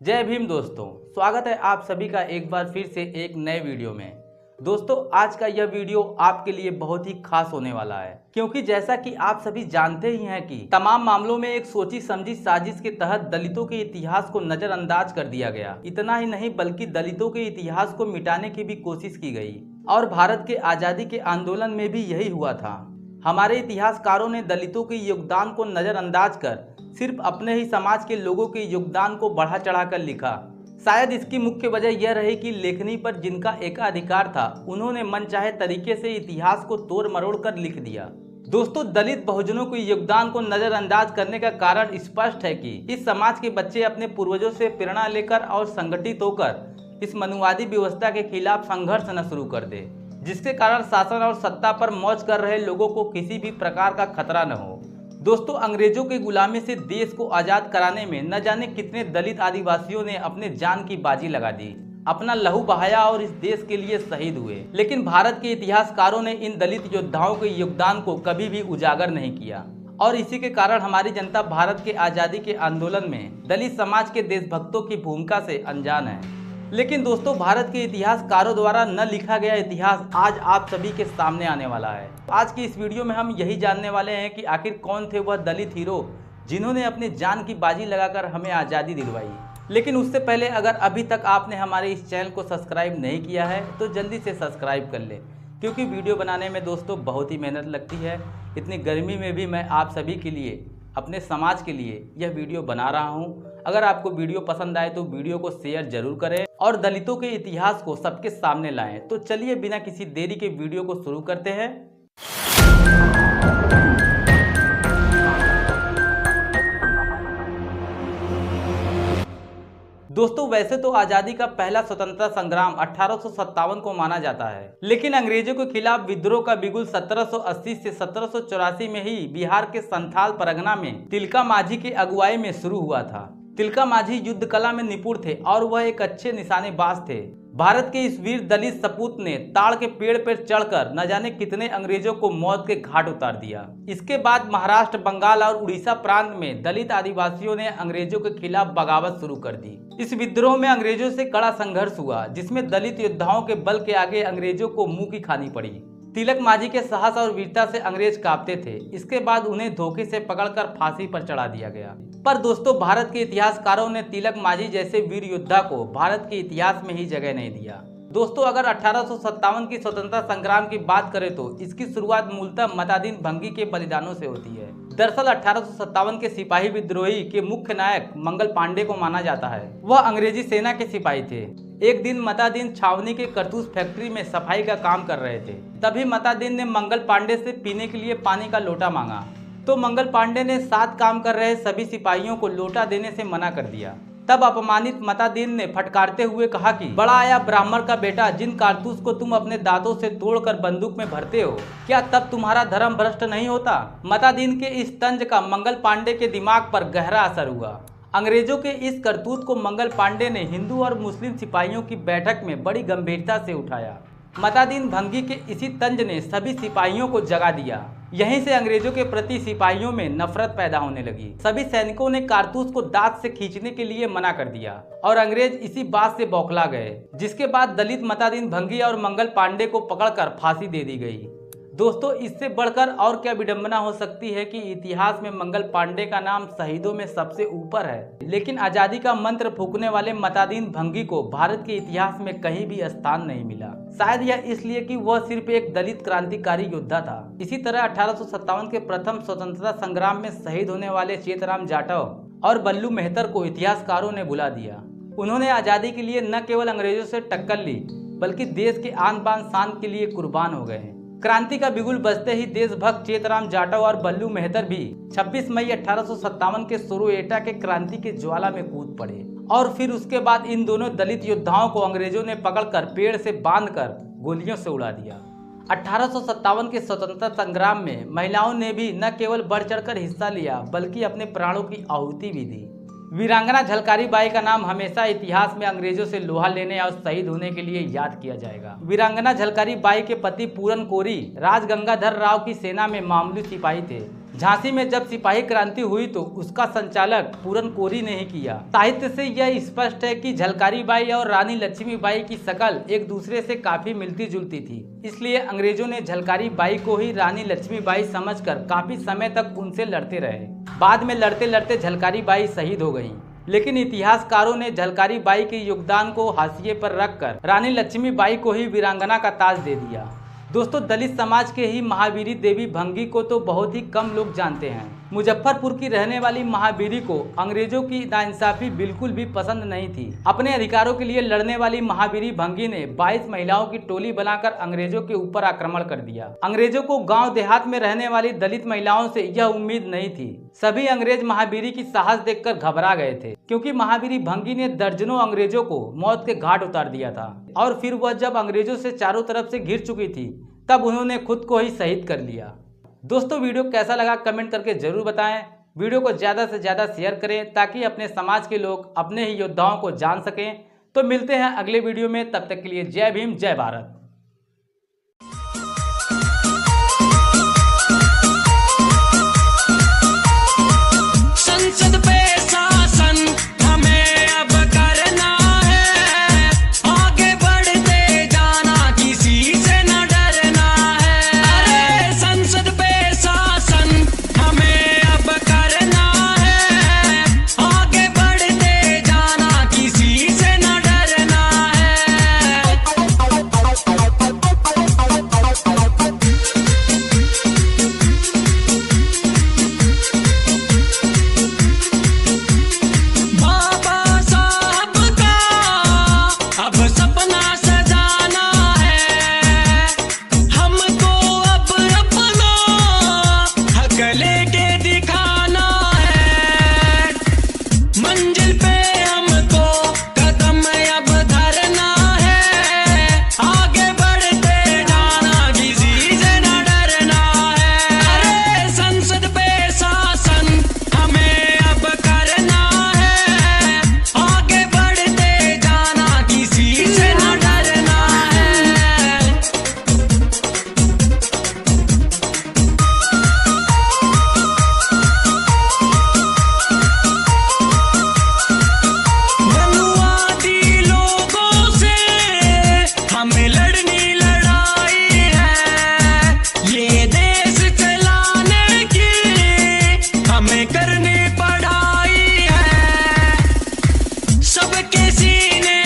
जय भीम दोस्तों, स्वागत है आप सभी का एक बार फिर से एक नए वीडियो में। दोस्तों, आज का यह वीडियो आपके लिए बहुत ही खास होने वाला है, क्योंकि जैसा कि आप सभी जानते ही हैं कि तमाम मामलों में एक सोची समझी साजिश के तहत दलितों के इतिहास को नजरअंदाज कर दिया गया। इतना ही नहीं बल्कि दलितों के इतिहास को मिटाने की भी कोशिश की गई और भारत के आजादी के आंदोलन में भी यही हुआ था। हमारे इतिहासकारों ने दलितों के योगदान को नजरअंदाज कर सिर्फ अपने ही समाज के लोगों के योगदान को बढ़ा चढ़ाकर लिखा। शायद इसकी मुख्य वजह यह रही कि लेखनी पर जिनका एकाधिकार था, उन्होंने मनचाहे तरीके से इतिहास को तोड़ मरोड़ कर लिख दिया। दोस्तों, दलित बहुजनों के योगदान को नजरअंदाज करने का कारण स्पष्ट है कि इस समाज के बच्चे अपने पूर्वजों से प्रेरणा लेकर और संगठित होकर इस मनुवादी व्यवस्था के खिलाफ संघर्ष न शुरू कर दे, जिसके कारण शासन और सत्ता पर मौज कर रहे लोगों को किसी भी प्रकार का खतरा न हो। दोस्तों, अंग्रेजों के गुलामी से देश को आजाद कराने में न जाने कितने दलित आदिवासियों ने अपने जान की बाजी लगा दी, अपना लहू बहाया और इस देश के लिए शहीद हुए। लेकिन भारत के इतिहासकारों ने इन दलित योद्धाओं के योगदान को कभी भी उजागर नहीं किया और इसी के कारण हमारी जनता भारत के आजादी के आंदोलन में दलित समाज के देशभक्तों की भूमिका से अनजान है। लेकिन दोस्तों, भारत के इतिहासकारों द्वारा न लिखा गया इतिहास आज आप सभी के सामने आने वाला है। आज की इस वीडियो में हम यही जानने वाले हैं कि आखिर कौन थे वह दलित हीरो जिन्होंने अपनी जान की बाजी लगाकर हमें आज़ादी दिलवाई। लेकिन उससे पहले अगर अभी तक आपने हमारे इस चैनल को सब्सक्राइब नहीं किया है तो जल्दी से सब्सक्राइब कर ले, क्योंकि वीडियो बनाने में दोस्तों बहुत ही मेहनत लगती है। इतनी गर्मी में भी मैं आप सभी के लिए, अपने समाज के लिए यह वीडियो बना रहा हूँ। अगर आपको वीडियो पसंद आए तो वीडियो को शेयर जरूर करें और दलितों के इतिहास को सबके सामने लाएं। तो चलिए बिना किसी देरी के वीडियो को शुरू करते हैं। दोस्तों, वैसे तो आजादी का पहला स्वतंत्रता संग्राम 1857 को माना जाता है, लेकिन अंग्रेजों के खिलाफ विद्रोह का बिगुल 1780 से 1784 में ही बिहार के संथाल परगना में तिलका माझी की अगुवाई में शुरू हुआ था। तिलका माझी युद्ध कला में निपुण थे और वह एक अच्छे निशानेबाज थे। भारत के इस वीर दलित सपूत ने ताड़ के पेड़ पर चढ़कर न जाने कितने अंग्रेजों को मौत के घाट उतार दिया। इसके बाद महाराष्ट्र, बंगाल और उड़ीसा प्रांत में दलित आदिवासियों ने अंग्रेजों के खिलाफ बगावत शुरू कर दी। इस विद्रोह में अंग्रेजों से कड़ा संघर्ष हुआ, जिसमें दलित योद्धाओं के बल के आगे अंग्रेजों को मुंह की खानी पड़ी। तिलक माझी के साहस और वीरता से अंग्रेज कांपते थे। इसके बाद उन्हें धोखे से पकड़कर फांसी पर चढ़ा दिया गया। पर दोस्तों, भारत के इतिहासकारों ने तिलक माझी जैसे वीर योद्धा को भारत के इतिहास में ही जगह नहीं दिया। दोस्तों, अगर 1857 की स्वतंत्रता संग्राम की बात करें तो इसकी शुरुआत मूलतः मतादीन भंगी के बलिदानों से होती है। दरअसल 1857 के सिपाही विद्रोही के मुख्य नायक मंगल पांडे को माना जाता है। वह अंग्रेजी सेना के सिपाही थे। एक दिन मतादीन छावनी के करतूस फैक्ट्री में सफाई का काम कर रहे थे। तभी मतादीन ने मंगल पांडे से पीने के लिए पानी का लोटा मांगा, तो मंगल पांडे ने साथ काम कर रहे सभी सिपाहियों को लोटा देने से मना कर दिया। तब अपमानित मतादीन ने फटकारते हुए कहा कि बड़ा आया ब्राह्मण का बेटा, जिन कारतूस को तुम अपने दांतों से तोड़कर बंदूक में भरते हो, क्या तब तुम्हारा धर्म भ्रष्ट नहीं होता? मतादीन के इस तंज का मंगल पांडे के दिमाग पर गहरा असर हुआ। अंग्रेजों के इस करतूत को मंगल पांडे ने हिंदू और मुस्लिम सिपाहियों की बैठक में बड़ी गंभीरता से उठाया। मतादीन भंगी के इसी तंज ने सभी सिपाहियों को जगा दिया। यहीं से अंग्रेजों के प्रति सिपाहियों में नफरत पैदा होने लगी। सभी सैनिकों ने कारतूस को दांत से खींचने के लिए मना कर दिया और अंग्रेज इसी बात से बौखला गए, जिसके बाद दलित मतादीन भंगी और मंगल पांडे को पकड़कर फांसी दे दी गई। दोस्तों, इससे बढ़कर और क्या विडंबना हो सकती है कि इतिहास में मंगल पांडे का नाम शहीदों में सबसे ऊपर है। लेकिन आजादी का मंत्र फूंकने वाले मतादीन भंगी को भारत के इतिहास में कहीं भी स्थान नहीं मिला। शायद यह इसलिए कि वह सिर्फ एक दलित क्रांतिकारी योद्धा था। इसी तरह 1857 के प्रथम स्वतंत्रता संग्राम में शहीद होने वाले चेतराम जाटव और बल्लू मेहतर को इतिहासकारों ने भुला दिया। उन्होंने आजादी के लिए न केवल अंग्रेजों से टक्कर ली, बल्कि देश के आन बान शान के लिए कुर्बान हो गए। क्रांति का बिगुल बजते ही देशभक्त चेतराम जाटव और बल्लू मेहतर भी 26 मई 1857 के सोरोएटा के क्रांति के ज्वाला में कूद पड़े और फिर उसके बाद इन दोनों दलित योद्धाओं को अंग्रेजों ने पकड़कर पेड़ से बांधकर गोलियों से उड़ा दिया। 1857 के स्वतंत्रता संग्राम में महिलाओं ने भी न केवल बढ़ चढ़कर हिस्सा लिया, बल्कि अपने प्राणों की आहुति भी दी। वीरांगना झलकारी बाई का नाम हमेशा इतिहास में अंग्रेजों से लोहा लेने और शहीद होने के लिए याद किया जाएगा। वीरांगना झलकारी बाई के पति पूरन कोरी राजगंगाधर राव की सेना में मामूली सिपाही थे, झांसी में जब सिपाही क्रांति हुई तो उसका संचालक पूरन कोरी ने ही किया। साहित्य से यह स्पष्ट है कि झलकारी बाई और रानी लक्ष्मीबाई की शकल एक दूसरे से काफी मिलती जुलती थी, इसलिए अंग्रेजों ने झलकारी बाई को ही रानी लक्ष्मीबाई समझकर काफी समय तक उनसे लड़ते रहे। बाद में लड़ते लड़ते झलकारी बाई शहीद हो गयी, लेकिन इतिहासकारों ने झलकारी बाई के योगदान को हाशिए पर रखकर रानी लक्ष्मीबाई को ही वीरांगना का ताज दे दिया। दोस्तों, दलित समाज के ही महावीरी देवी भंगी को तो बहुत ही कम लोग जानते हैं। मुजफ्फरपुर की रहने वाली महावीरी को अंग्रेजों की नाइंसाफी बिल्कुल भी पसंद नहीं थी। अपने अधिकारों के लिए लड़ने वाली महावीरी भंगी ने 22 महिलाओं की टोली बनाकर अंग्रेजों के ऊपर आक्रमण कर दिया। अंग्रेजों को गांव देहात में रहने वाली दलित महिलाओं से यह उम्मीद नहीं थी। सभी अंग्रेज महावीरी की साहस देखकर घबरा गए थे, क्योंकि महावीरी भंगी ने दर्जनों अंग्रेजों को मौत के घाट उतार दिया था। और फिर वह जब अंग्रेजों से चारों तरफ से घिर चुकी थी, तब उन्होंने खुद को ही शहीद कर लिया। दोस्तों, वीडियो कैसा लगा कमेंट करके जरूर बताएं। वीडियो को ज़्यादा से ज़्यादा शेयर करें ताकि अपने समाज के लोग अपने ही योद्धाओं को जान सकें। तो मिलते हैं अगले वीडियो में, तब तक के लिए जय भीम, जय भारत। संसद पे शासन हमें अब करना है, आगे बढ़ते जाना किसी से न डरना है। अरे संसद पे शासन हमें अब करना है, आगे बढ़ते जाना किसी से न डरना है। बाबा साहब का अब सपना सजाना है, हमको अब अपना हक लेके दिखाना है। मंजिल पे हमको कदम अब धरना है, आगे बढ़ते जाना किसी से न डरना है। अरे संसद पे शासन हमें अब करना है, आगे बढ़ते जाना किसी से न डरना है। बलुआती लोगों से हमें लड़नी लड़ाई है, ये देश चलाने की हमें करनी पढ़ाई है। सबके सीने